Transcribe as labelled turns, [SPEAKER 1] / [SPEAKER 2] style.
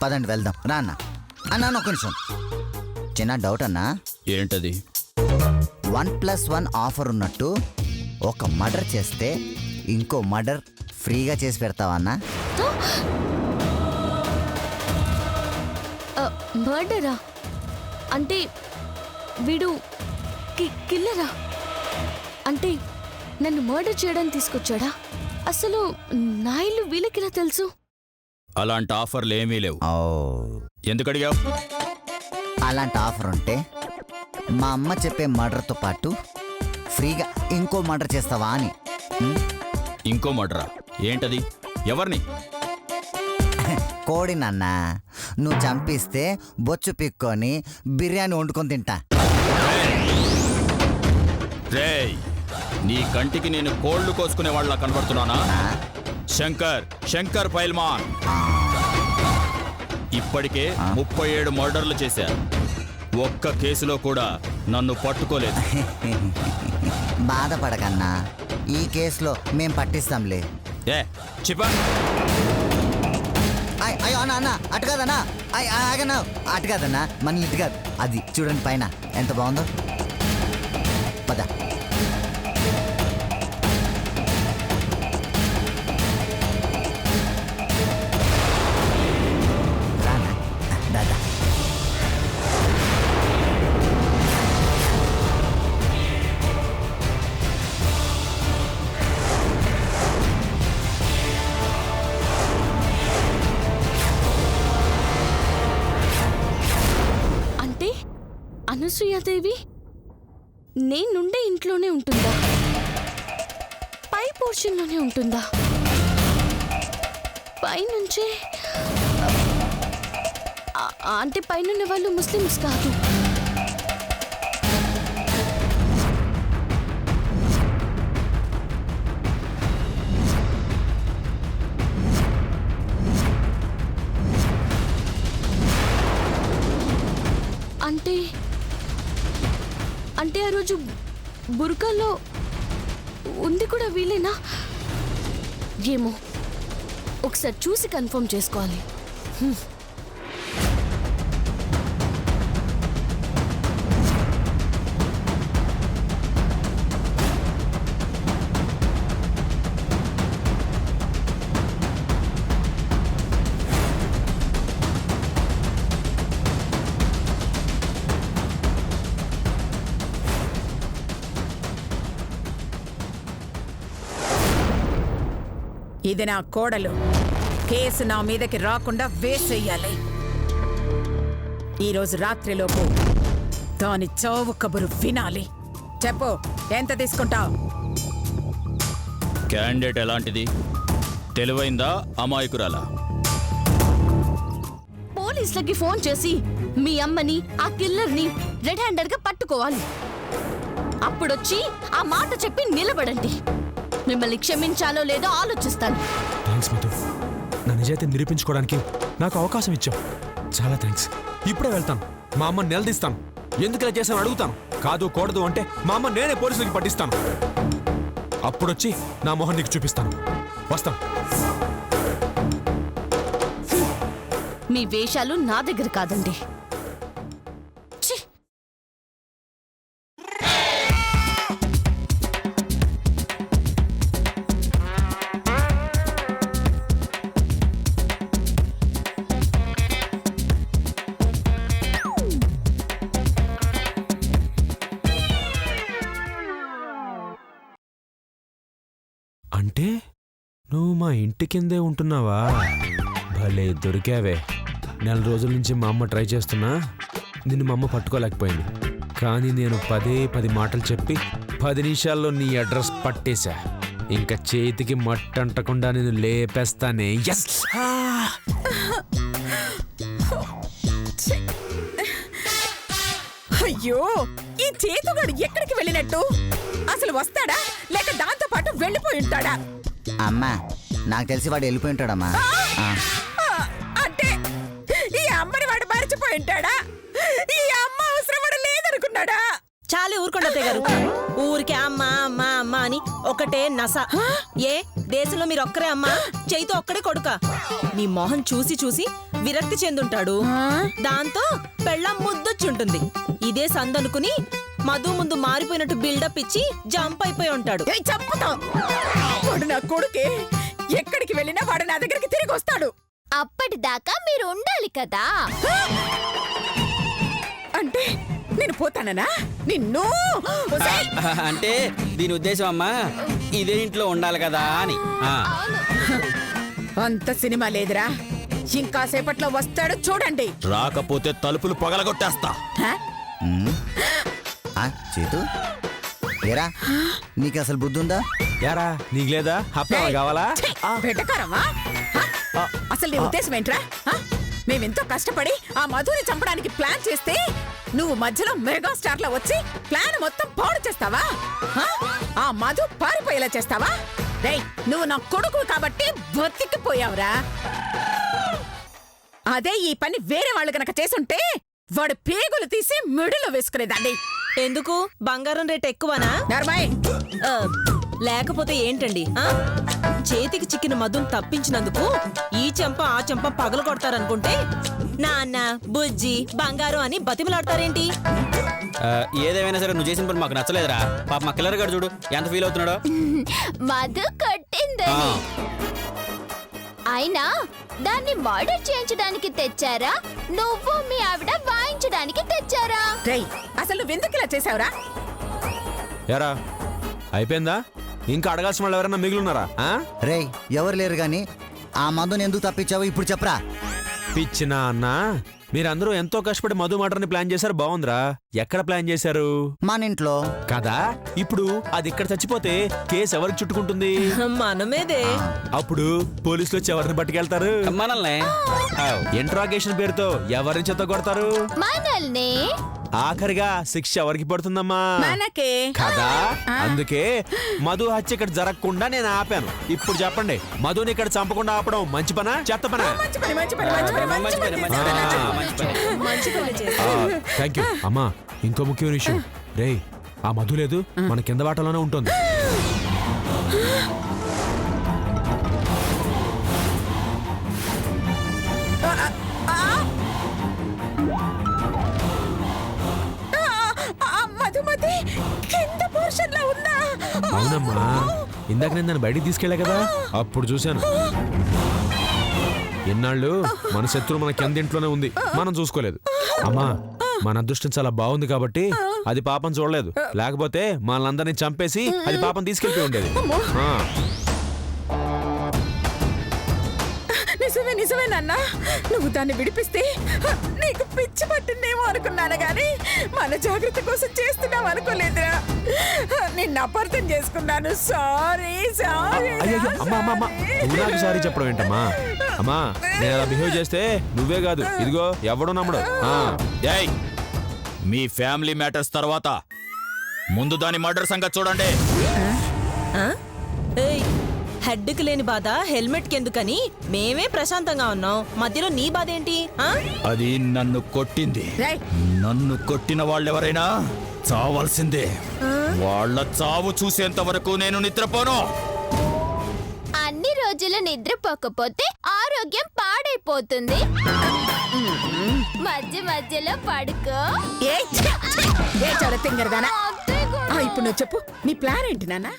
[SPEAKER 1] పదండి వెళ్దాం రా అన్న. అన్న ఒక నిమిషం, చిన్న డౌట్ అన్నా.
[SPEAKER 2] ఏంటది?
[SPEAKER 1] 1+1 ఆఫర్ ఉన్నట్టు ఒక మర్డర్ చేస్తే ఇంకో మర్డర్ ఫ్రీగా చేసి పెడతావా అన్నా?
[SPEAKER 3] మర్డరా? అంటే వీడు కిల్లరా? అంటే నన్ను మర్డర్ చేయడానికి తీసుకొచ్చాడా? అసలు నా ఇల్లు వీళ్ళకిలా తెలుసు?
[SPEAKER 2] అలాంటి ఆఫర్లు ఏమీ లేవు. ఎందుకు అడిగావు?
[SPEAKER 1] అలాంటి ఆఫర్ ఉంటే మా అమ్మ చెప్పే మర్డర్తో పాటు ఫ్రీగా ఇంకో మర్డర్ చేస్తావా అని.
[SPEAKER 2] ఇంకో మర్డరా? ఏంటది? ఎవరిని?
[SPEAKER 1] కోడి నాన్న, నువ్వు చంపిస్తే బొచ్చు పిక్కొని బిర్యానీ వండుకొని తింటా.
[SPEAKER 2] రేయ్, నీ కంటికి నేను కోళ్లు కోసుకునే వాళ్ళ కనబడుతున్నానా? శంకర్ పైల్మాన్ ఇప్పటికే 37 మర్డర్లు చేశా. ఒక్క కేసులో కూడా నన్ను పట్టుకోలేదు.
[SPEAKER 1] బాధపడకన్నా, ఈ కేసులో మేం పట్టిస్తాంలే.
[SPEAKER 2] చిపా.
[SPEAKER 1] అయ్యో అన్న అన్న అటు కాదన్నా, ఆగన్నా, అటు కాదన్నా, మన ఇటు కాదు, అది చూడండి పైన ఎంత బాగుందో. పద. రానా దాదా.
[SPEAKER 3] అనసూయాదేవి నేనుండే ఇంట్లోనే ఉంటుందా? పై పోర్షన్లోనే ఉంటుందా? పైనుంచే అంటే పైనున్న వాళ్ళు ముస్లిమ్స్ కాదు. అంటే ఆ రోజు బుర్కాలో ఉంది కూడా వీళ్ళేనా? ఏమో, ఒకసారి చూసి కన్ఫర్మ్ చేసుకోవాలి.
[SPEAKER 4] ఇది నా కోడలు. కేసు నా మీదకి రాకుండా వేసేయాలి. ఈరోజు రాత్రిలోపు దాని చావు కబురు వినాలి. చెప్పు, ఎంత తీసుకుంటావు?
[SPEAKER 2] క్యాండిడేట్ ఎలాంటిది? తెలివైందా, అమాయకురాలా?
[SPEAKER 3] పోలీసులకి ఫోన్ చేసి మీ అమ్మని, ఆ కిల్లర్ని రెడ్ హ్యాండెడ్ గా పట్టుకోవాలి. అప్పుడొచ్చి ఆ మాట చెప్పి నిలబడండి. మిమ్మల్ని క్షమించాలో లేదో ఆలోచిస్తాను.
[SPEAKER 5] థ్యాంక్స్ మధు, నా నిజాయితీ నిరూపించుకోవడానికి నాకు అవకాశం ఇచ్చావు. చాలా థ్యాంక్స్. ఇప్పుడే వెళ్తాను, మా అమ్మ నిలదీస్తాను. ఎందుకు ఇలా చేశాను అడుగుతాను. కాదు కూడదు అంటే మా అమ్మ నేనే పోలీసులకి పట్టిస్తాను. అప్పుడొచ్చి నా మొహం నీకు చూపిస్తాను. వస్తాను.
[SPEAKER 3] మీ వేషాలు నా దగ్గర కాదండి.
[SPEAKER 5] అంటే నువ్వు మా ఇంటి కిందే ఉంటున్నావా? భలే దొరికావే. 4 రోజుల నుంచి మా అమ్మ ట్రై చేస్తున్నా, నిన్ను మా అమ్మ పట్టుకోలేకపోయింది. కానీ నేను 10 మాటలు చెప్పి 10 నిమిషాల్లో నీ అడ్రస్ పట్టేశా. ఇంకా చేతికి మట్టంటకుండా నేను లేపేస్తానే.
[SPEAKER 4] అయ్యో, ఈ చేతుగాడు ఎక్కడికి వెళ్ళినట్టు? అసలు వస్తాడా లేక దాంతో పాటు వెళ్ళిపోయి ఉంటాడా?
[SPEAKER 1] అమ్మా, నాకు తెలిసి వాడు వెళ్ళిపోయి ఉంటాడమ్మా.
[SPEAKER 4] అంటే ఈ అమ్మని వాడు మర్చిపోయి ఉంటాడా? ఈ అమ్మ అవసరం వాడు లేదనుకున్నాడా? చాలే ఊరుకోండి అత్తయ్య గారు. ఊరికే అమ్మ అమ్మ అమ్మ అని ఒకటే నస. ఏ దేశంలో మీరు ఒక్కరే అమ్మ, చేయితో ఒక్కడే కొడుక. నీ మొహం చూసి చూసి విరక్తి చెందుంటాడు. దాంతో పెళ్ళం ముద్దొచ్చుంటుంది. ఇదే సందనుకుని మధు ముందు మారిపోయినట్టు బిల్డప్ ఇచ్చి జంప్ అయిపోయి ఉంటాడు.
[SPEAKER 6] చంపుతాం. వాడు నా కొడుకే. ఎక్కడికి వెళ్ళినా వాడు నా దగ్గరికి తిరిగి వస్తాడు.
[SPEAKER 3] అప్పటిదాకా మీరు ఉండాలి కదా.
[SPEAKER 6] అంటే నేను పోతాననా? నిన్ను
[SPEAKER 7] అంటే దీని ఉద్దేశం అమ్మా ఇదే ఇంట్లో ఉండాలి కదా అని.
[SPEAKER 6] అంత సినిమా లేదురా. ఇంకా సేపట్లో వస్తాడు చూడండి.
[SPEAKER 2] రాకపోతే తలుపులు పగలగొట్టేస్తా.
[SPEAKER 6] హ?
[SPEAKER 1] చేతు ఏరా, నీకు అసలు బుద్ధి ఉందా?
[SPEAKER 5] యారా నీకు లేదా? హప్పా కావాలా?
[SPEAKER 6] వెటకారమా? హ? అసలు నీ ఉద్దేశం ఏంట్రా? హ? మేమెంతో కష్టపడి ఆ మధుని చంపడానికి ప్లాన్ చేస్తే నువ్వు మధ్యలో మెగాస్టార్ లో వచ్చి ప్లాన్ మొత్తం పాడు చేస్తావా? హ? ఆ మధు పారిపోయేలా చేస్తావా? రేయ్, నువ్వు నా కొడుకు కాబట్టి బతికిపోయావురా. అదే ఈ పని వేరే వాళ్ళు గనక చేసుంటే వాడు పేగులు తీసి మిడిలో వేసుకునేదాన్ని.
[SPEAKER 4] ఎందుకు బంగారం రేట్ ఎక్కువనా?
[SPEAKER 6] నర్మాయ్,
[SPEAKER 4] ఆ, లేకపోతే ఏంటండి? చేతికి చిక్కిన మధుని తప్పించినందుకు ఈ చెంప ఆ చెంప పగలు కొడతారనుకుంటే నాన్న బుజ్జి బంగారం అని బతిమలాడతారేంటి?
[SPEAKER 7] ఏదేమైనా సరే నువ్వు చేసిన పని మాకు నచ్చలేదురా. పాప మా కిల్లర్ గారు చూడు ఎంత ఫీల్ అవుతున్నాడో.
[SPEAKER 3] మధు కొట్టిందని. అయినా దాన్ని మర్డర్ చేయించడానికి తెచ్చారా, నువ్వు మీ ఆవిడ వాయించడానికి తెచ్చారా?
[SPEAKER 6] రేయ్, అసలు నువ్వెందుకు ఇలా చేసావురా?
[SPEAKER 5] యారా అయిపోయిందా? ఇంకా అడగాల్సిన వాళ్ళు ఎవరైనా మిగిలిన్నారా?
[SPEAKER 1] రేయ్, ఎవరు లేరు గాని ఆ మందుని ఎందుకు తప్పించావు ఇప్పుడు చెప్పరా.
[SPEAKER 5] పిచ్చినా అన్న, మీరందరూ ఎంతో కష్టపడి మధు మటర్ని ప్లాన్ చేశారు. బాగుందిరా. ఎక్కడ ప్లాన్ చేశారు?
[SPEAKER 1] మన ఇంట్లో
[SPEAKER 5] కదా. ఇప్పుడు అది ఇక్కడ చచ్చిపోతే కేసు ఎవరికి చుట్టుకుంటుంది?
[SPEAKER 4] మనమేదే.
[SPEAKER 5] అప్పుడు పోలీసులు వచ్చి ఎవరిని పట్టుకెళ్తారు?
[SPEAKER 7] మనల్ని.
[SPEAKER 5] ఇంట్రాగేషన్ పేరుతో ఎవరిని చెత్త కొడతారు?
[SPEAKER 3] మనల్ని.
[SPEAKER 5] ఆఖరిగా శిక్ష ఎవరికి పడుతుందమ్మా?
[SPEAKER 6] మనకే.
[SPEAKER 5] కదా. అందుకే మధు హత్య ఇక్కడ జరగకుండా నేను ఆపాను. ఇప్పుడు చెప్పండి, మధుని ఇక్కడ చంపకుండా ఆపడం మంచి పనా చెత్త పనా?
[SPEAKER 6] మంచి పని, మంచి పని, మంచి పని, మంచి పని.
[SPEAKER 4] మంచి పని చేశారు.
[SPEAKER 5] థ్యాంక్ యూ అమ్మా. ఇంకో ముఖ్యమైన విషయం, రేయ్ ఆ మధు లేదు మన కింద వాటలోనే ఉంటుంది.
[SPEAKER 6] మధుమతి కింద పోర్షన్ లో ఉందా?
[SPEAKER 5] అవునమ్మా, ఇందాక నేను దాన్ని బయటికి తీసుకెళ్ళా కదా, అప్పుడు చూశాను. ఎన్నాళ్ళు మన శత్రువు మన కింద ఇంట్లోనే ఉంది, మనం చూసుకోలేదు. అమ్మా, మన అదృష్టం చాలా బాగుంది కాబట్టి అది పాపం చూడలేదు. లేకపోతే మనల్ని చంపేసి అది పాపం తీసుకెళ్ళిపోయి ఉండేది.
[SPEAKER 6] నిజమే నిజమే నాన్న. నువ్వు దాన్ని విడిపిస్తే నీకు పిచ్చి పట్టిందేమో అనుకున్నాను గాని మన జాగ్రత్త కోసం చేస్తున్నావు అనుకోలేదురా. నిన్ను అపార్థం చేసుకున్నాను. Sorry sorry.
[SPEAKER 5] నువ్వు నాకు సారీ చెప్పడం ఏంటమ్మా? అమ్మా, నేను అలా బిహేవ్ చేస్తే నువ్వే కాదు, ఇదిగో ఎవడో నమ్మడు.
[SPEAKER 2] ఏయ్, మీ ఫ్యామిలీ మ్యాటర్స్ తర్వాత ముందు దాని మర్డర్ సంగతి చూడండి.
[SPEAKER 4] హెడ్కి లేని బాధ హెల్మెట్ కెందుకని మేమే ప్రశాంతంగా ఉన్నాం. మధ్యలో నీ బాధ ఏంటి?
[SPEAKER 2] అది నన్ను కొట్టింది. నన్ను కొట్టిన వాళ్ళెవరైనా చావాల్సిందే. వాళ్ళ చావు చూసేంత వరకు నేను నిద్రపోను.
[SPEAKER 3] అన్ని రోజులు నిద్రపోకపోతే ఆరోగ్యం పాడైపోతుంది. మధ్య మధ్యలో పడుకో.
[SPEAKER 6] ఏ చాలా తింగరదానా. ఇప్పుడు నువ్వు చెప్పు, నీ ప్లాన్ ఏంటి నాన్న?